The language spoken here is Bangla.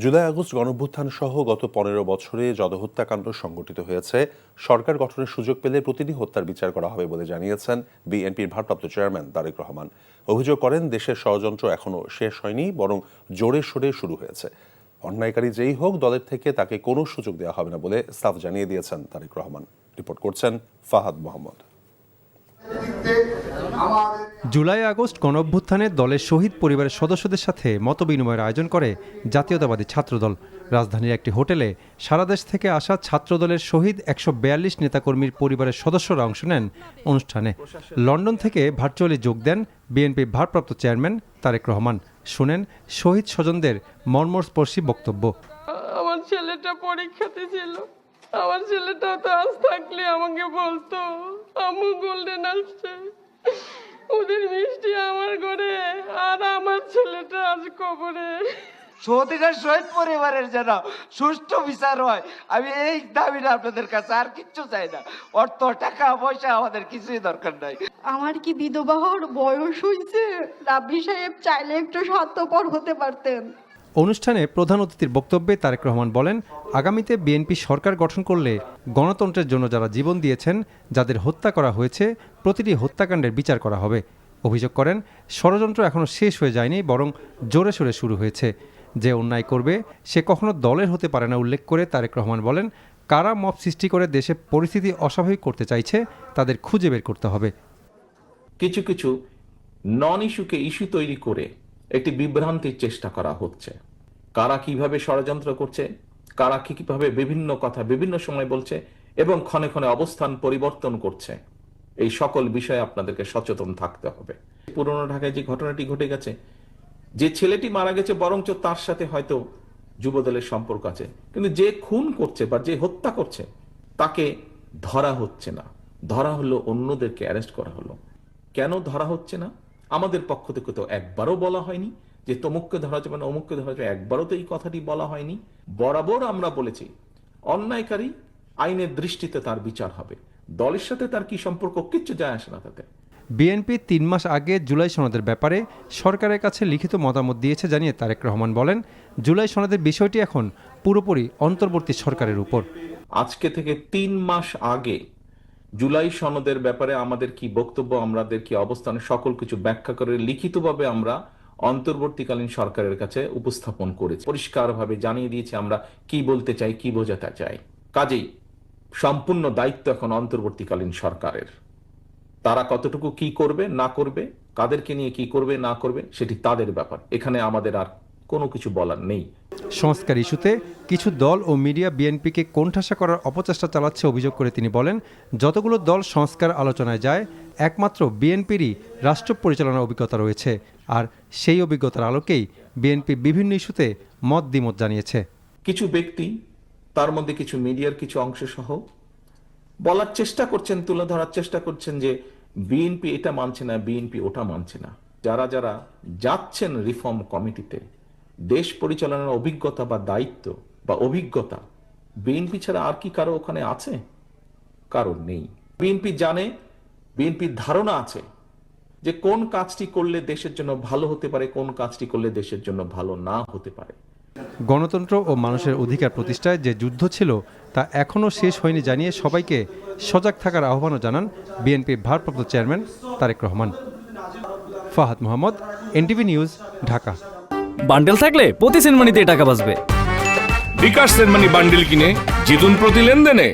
জুলাই আগস্ট গণঅভ্যুত্থান সহ গত ১৫ বছরে যত হত্যাকাণ্ড সংঘটিত হয়েছে, সরকার গঠনের সুযোগ পেলে প্রতিটি হত্যার বিচার করা হবে বলে জানিয়েছেন বিএনপির ভারপ্রাপ্ত চেয়ারম্যান তারেক রহমান। অভিযোগ করেন, দেশের ষড়যন্ত্র এখনো শেষ হয়নি, বরং জোরে সোরে শুরু হয়েছে। অন্যায়কারী যেই হোক, দলের থেকে তাকে কোনো সুযোগ দেওয়া হবে না বলে সাফ জানিয়ে দিয়েছেন তারেক রহমান। রিপোর্ট করছেন ফাহাদ মোহাম্মদ। জুলাই আগস্ট গণঅভ্যুত্থানে দলের শহীদ পরিবারের সদস্যদের সাথে মতবিনিময়ের আয়োজন করে জাতীয়তাবাদী ছাত্রদল। রাজধানীর একটি হোটেলে সারা দেশ থেকে আসা ছাত্রদলের শহীদ ১৪২ নেতাকর্মীর পরিবারের সদস্যরা অংশ নেন অনুষ্ঠানে। লন্ডন থেকে ভার্চুয়ালি যোগ দেন বিএনপির ভারপ্রাপ্ত চেয়ারম্যান তারেক রহমান। শুনেন শহীদ স্বজনদের মর্মস্পর্শী বক্তব্য। আমার ছেলেটা পরীক্ষাতে ছিল, আমার ছেলেটাও তো আজ থাকলে আমাকে বলতো আম্মু গোল্ডেন আসছে, ওদের মিষ্টি আমার ঘরে, আর আমার ছেলেটা আজ কবরে। শহীদের শহীদ পরিবারের যেন সুষ্ঠু বিচার হয়, আমি এই দাবিটা আপনাদের কাছে, আর কিচ্ছু চাই না। অর্থ টাকা পয়সা আমাদের কিছুই দরকার নাই। আমার কি বিধবা হওয়ার বয়স হয়েছে? রাব্বি সাহেব চাইলে একটু স্বার্থপর হতে পারতেন। অনুষ্ঠানে প্রধান অতিথির বক্তব্যে তারেক রহমান বলেন, আগামীতে বিএনপি সরকার গঠন করলে গণতন্ত্রের জন্য যারা জীবন দিয়েছেন, যাদের হত্যা করা হয়েছে, প্রতিটি হত্যাকাণ্ডের বিচার করা হবে। অভিযোগ করেন, ষড়যন্ত্র এখনও শেষ হয়ে যায়নি, বরং জোরে সোরে শুরু হয়েছে। যে অন্যায় করবে সে কখনো দলের হতে পারে না উল্লেখ করে তারেক রহমান বলেন, কারা মব সৃষ্টি করে দেশে পরিস্থিতি অস্বাভাবিক করতে চাইছে তাদের খুঁজে বের করতে হবে। কিছু কিছু নন ইস্যুকে ইস্যু তৈরি করে একটি বিভ্রান্তির চেষ্টা করা হচ্ছে। কারা কিভাবে ষড়যন্ত্র করছে, কারা কিভাবে বিভিন্ন কথা বিভিন্ন সময় বলছে এবং ক্ষণে ক্ষণে অবস্থান পরিবর্তন করছে, এই সকল বিষয়ে আপনাদেরকে সচেতন থাকতে হবে। পুরনো ঢাকায় যে ঘটনাটি ঘটে গেছে, যে ছেলেটি মারা গেছে বরঞ্চ তার সাথে হয়তো যুবদলের সম্পর্ক আছে, কিন্তু যে খুন করছে বা যে হত্যা করছে তাকে ধরা হচ্ছে না। ধরা হলো, অন্যদেরকে অ্যারেস্ট করা হলো। কেন ধরা হচ্ছে না? আমাদের পক্ষ থেকে তো একবারও বলা হয়নি যে তমুককে ধরা যাবে না, অমুককে ধরা যাবে, একবারও তো এই কথাটি বলা হয়নি। বরাবর আমরা বলেছি, অন্যায়কারী আইনের দৃষ্টিতে তার বিচার হবে, দলের সাথে তার কি সম্পর্ক কিচ্ছু যায় আসে না তাতে। বিএনপি ৩ মাস আগে জুলাই সনদের ব্যাপারে সরকারের কাছে লিখিত মতামত দিয়েছে জানিয়ে তারেক রহমান বলেন, জুলাই সনদের বিষয়টি এখন পুরোপুরি অন্তর্বর্তী সরকারের উপর। আজকে থেকে ৩ মাস আগে জুলাই সনদের ব্যাপারে আমাদের কি বক্তব্য, আমাদের কি অবস্থান, সকল কিছু ব্যাখ্যা করে লিখিতভাবে আমরা অন্তর্বর্তীকালীন সরকারের কাছে উপস্থাপন করেছি। পরিষ্কারভাবে জানিয়ে দিয়েছি আমরা কি বলতে চাই, কি বোঝাতে চাই। কাজেই সম্পূর্ণ দায়িত্ব এখন অন্তর্বর্তীকালীন সরকারের। তারা কতটুকু কি করবে না করবে, কাদেরকে নিয়ে কি করবে না করবে, সেটি তাদের ব্যাপার। এখানে আমাদের আর কোনো কিছু বলার নেই। সংস্কার ইস্যুতে কিছু দল ও মিডিয়া বিএনপিকে কোণঠাসা করার অপচেষ্টা চালাচ্ছে অভিযোগ করে তিনি বলেন, যতগুলো দল সংস্কার আলোচনায় যায়, একমাত্র বিএনপিরই রাষ্ট্র পরিচালনার অভিজ্ঞতা রয়েছে, আর সেই অভিজ্ঞতার আলোকেই বিএনপি বিভিন্ন ইস্যুতে মত দ্বিমত জানিয়েছে। কিছু ব্যক্তি, তার মধ্যে কিছু মিডিয়ার কিছু অংশ সহ বলার চেষ্টা করছেন, তুলে ধরার চেষ্টা করছেন যে বিএনপি এটা মানছে না, বিএনপি ওটা মানছে না। যারা যারা যাচ্ছেন রিফর্ম কমিটিতে, দেশ পরিচালনার অভিজ্ঞতা বা দায়িত্ব বা অভিজ্ঞতা বিএনপি ছাড়া আর কি কারো ওখানে আছে? কারো নেই। বিএনপি জানে, বিএনপির ধারণা আছে যে কোন কাজটি করলে দেশের জন্য ভালো হতে পারে, কোন কাজটি করলে দেশের জন্য ভালো না হতে পারে। গণতন্ত্র ও মানুষের অধিকার প্রতিষ্ঠায় যে যুদ্ধ ছিল তা এখনও শেষ হয়নি জানিয়ে সবাইকে সজাগ থাকার আহ্বানও জানান বিএনপির ভারপ্রাপ্ত চেয়ারম্যান Tarique Rahman. Fahad Mohammad, NTV news, Dhaka. Bundle থাকলে প্রতি সেনমানিতে টাকা বাঁচবে। বিকাশ সেনমানি বান্ডেল কিনে জিতুন প্রতি লেনদেনে।